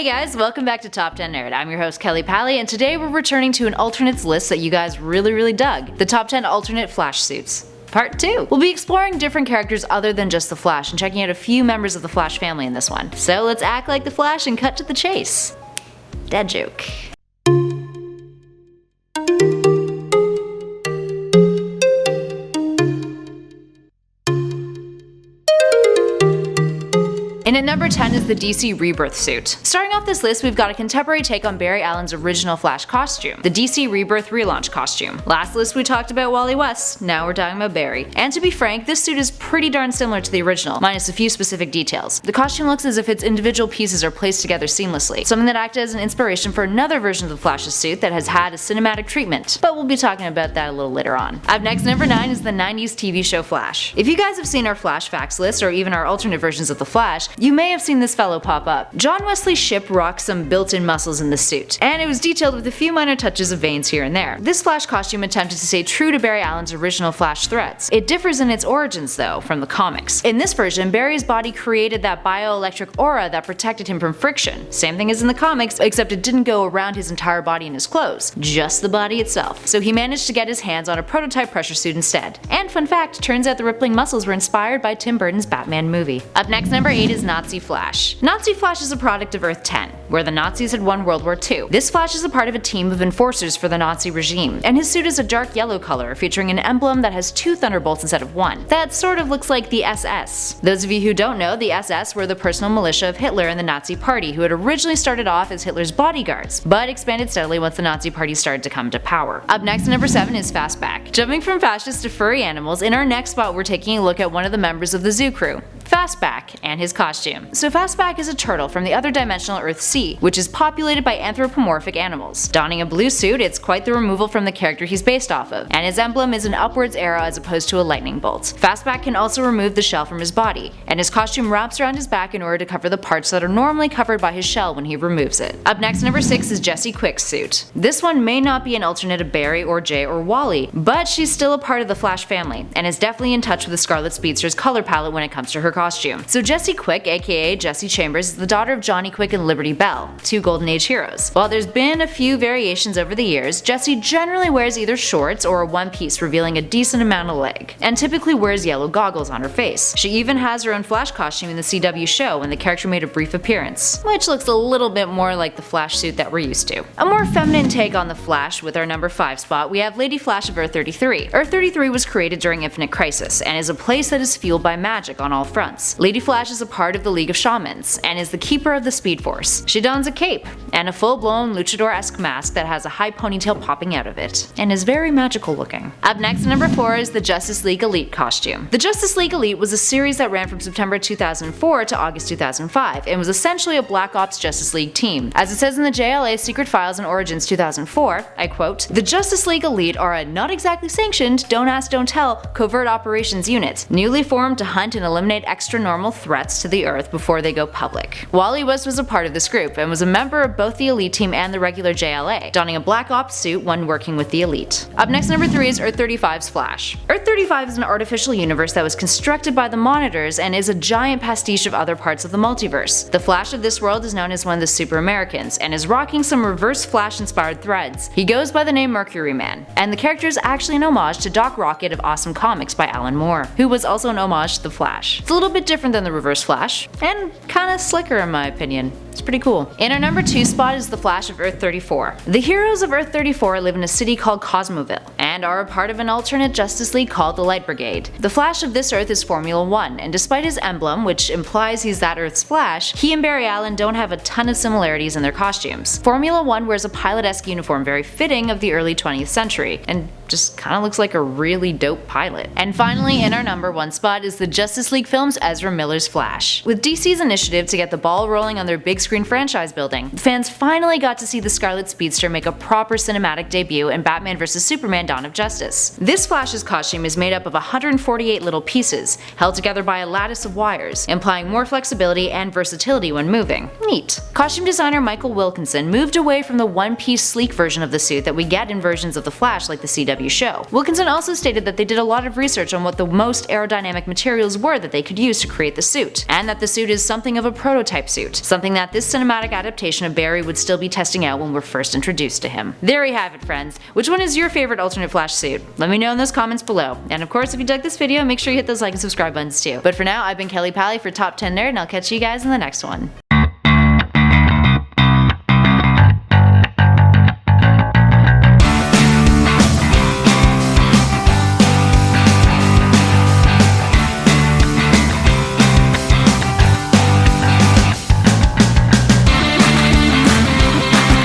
Hey guys, welcome back to Top 10 Nerd. I'm your host Kelly Pally, and today we're returning to an alternates list that you guys really dug. The Top 10 Alternate Flash Suits. Part 2. We'll be exploring different characters other than just the Flash and checking out a few members of the Flash family in this one. So let's act like the Flash and cut to the chase. Dad joke. And at number 10 is the DC Rebirth suit. Starting off this list, we've got a contemporary take on Barry Allen's original Flash costume, the DC Rebirth relaunch costume. Last list we talked about Wally West, now we're talking about Barry. And to be frank, this suit is pretty darn similar to the original, minus a few specific details. The costume looks as if its individual pieces are placed together seamlessly, something that acted as an inspiration for another version of the Flash's suit that has had a cinematic treatment, but we'll be talking about that a little later on. Up next, number 9 is the 90s TV show Flash. If you guys have seen our Flash Facts list, or even our alternate versions of the Flash, you may have seen this fellow pop up. John Wesley Shipp rocked some built-in muscles in the suit, and it was detailed with a few minor touches of veins here and there. This Flash costume attempted to stay true to Barry Allen's original Flash threads. It differs in its origins though, from the comics. In this version, Barry's body created that bioelectric aura that protected him from friction. Same thing as in the comics, except it didn't go around his entire body and his clothes, just the body itself. So he managed to get his hands on a prototype pressure suit instead. And fun fact, turns out the rippling muscles were inspired by Tim Burton's Batman movie. Up next, number 8 is Nazi Flash. Nazi Flash is a product of Earth 10, where the Nazis had won World War II. This Flash is a part of a team of enforcers for the Nazi regime, and his suit is a dark yellow color featuring an emblem that has 2 thunderbolts instead of 1. That sort of looks like the SS. Those of you who don't know, the SS were the personal militia of Hitler and the Nazi Party, who had originally started off as Hitler's bodyguards, but expanded steadily once the Nazi Party started to come to power. Up next, number 7 is FASTBACK. Jumping from fascists to furry animals, in our next spot we're taking a look at one of the members of the Zoo Crew, FASTBACK, and his costume. So FASTBACK is a turtle from the other dimensional Earth C, which is populated by anthropomorphic animals. Donning a blue suit, it's quite the removal from the character he's based off of, and his emblem is an upwards arrow as opposed to a lightning bolt. FASTBACK can also remove the shell from his body, and his costume wraps around his back in order to cover the parts that are normally covered by his shell when he removes it. Up next, number 6 is Jessie Quick's suit. This one may not be an alternate of Barry or Jay or Wally, but she's still a part of the Flash family, and is definitely in touch with the Scarlet Speedster's color palette when it comes to her costume. So Jessie Quick, aka Jessie Chambers, is the daughter of Johnny Quick and Liberty Bell, 2 Golden Age heroes. While there's been a few variations over the years, Jessie generally wears either shorts or a one-piece revealing a decent amount of leg, and typically wears yellow goggles on her face. She even has her own Flash costume in the CW show when the character made a brief appearance, which looks a little bit more like the Flash suit that we're used to. A more feminine take on the Flash with our number 5 spot, we have Lady Flash of Earth 33. Earth 33 was created during Infinite Crisis, and is a place that is fueled by magic on all fronts. Lady Flash is a part of the League of Shamans, and is the keeper of the Speed Force. She dons a cape, and a full-blown luchador-esque mask that has a high ponytail popping out of it, and is very magical looking. Up next, number 4 is the Justice League Elite costume. The Justice League Elite was a series that ran from September 2004 to August 2005, and was essentially a Black Ops Justice League team. As it says in the JLA Secret Files and Origins 2004, I quote, "The Justice League Elite are a not exactly sanctioned, don't ask don't tell, covert operations unit, newly formed to hunt and eliminate extra-normal threats to the Earth before they go public." Wally West was a part of this group, and was a member of both the Elite team and the regular JLA, donning a Black Ops suit when working with the Elite. Up next, number 3 is Earth 35's Flash. Earth 35 is an artificial universe that was constructed by the Monitors and is a giant pastiche of other parts of the multiverse. The Flash of this world is known as one of the Super Americans, and is rocking some Reverse Flash-inspired threads. He goes by the name Mercury Man, and the character is actually an homage to Doc Rocket of Awesome Comics by Alan Moore, who was also an homage to the Flash. It's a little bit different than the Reverse Flash, and kinda slicker in my opinion. It's pretty cool. In our number 2 spot is the Flash of Earth 34. The heroes of Earth 34 live in a city called Cosmoville, and are a part of an alternate Justice League called the Light Brigade. The Flash of this Earth is Formula 1, and despite his emblem, which implies he's that Earth's Flash, he and Barry Allen don't have a ton of similarities in their costumes. Formula 1 wears a pilot-esque uniform very fitting of the early 20th century, and just kinda looks like a really dope pilot. And finally, in our number 1 spot is the Justice League film's Ezra Miller's Flash. With DC's initiative to get the ball rolling on their big screen franchise building, fans finally got to see the Scarlet Speedster make a proper cinematic debut in Batman vs Superman: Dawn of Justice. This Flash's costume is made up of 148 little pieces, held together by a lattice of wires, implying more flexibility and versatility when moving. Neat. Costume designer Michael Wilkinson moved away from the one-piece sleek version of the suit that we get in versions of the Flash like the CW CW show. Wilkinson also stated that they did a lot of research on what the most aerodynamic materials were that they could use to create the suit, and that the suit is something of a prototype suit, something that this cinematic adaptation of Barry would still be testing out when we're first introduced to him. There you have it, friends. Which one is your favorite alternate Flash suit? Let me know in those comments below. And of course, if you dug this video, make sure you hit those like and subscribe buttons too. But for now, I've been Kelly Pally for Top 10 Nerd, and I'll catch you guys in the next one.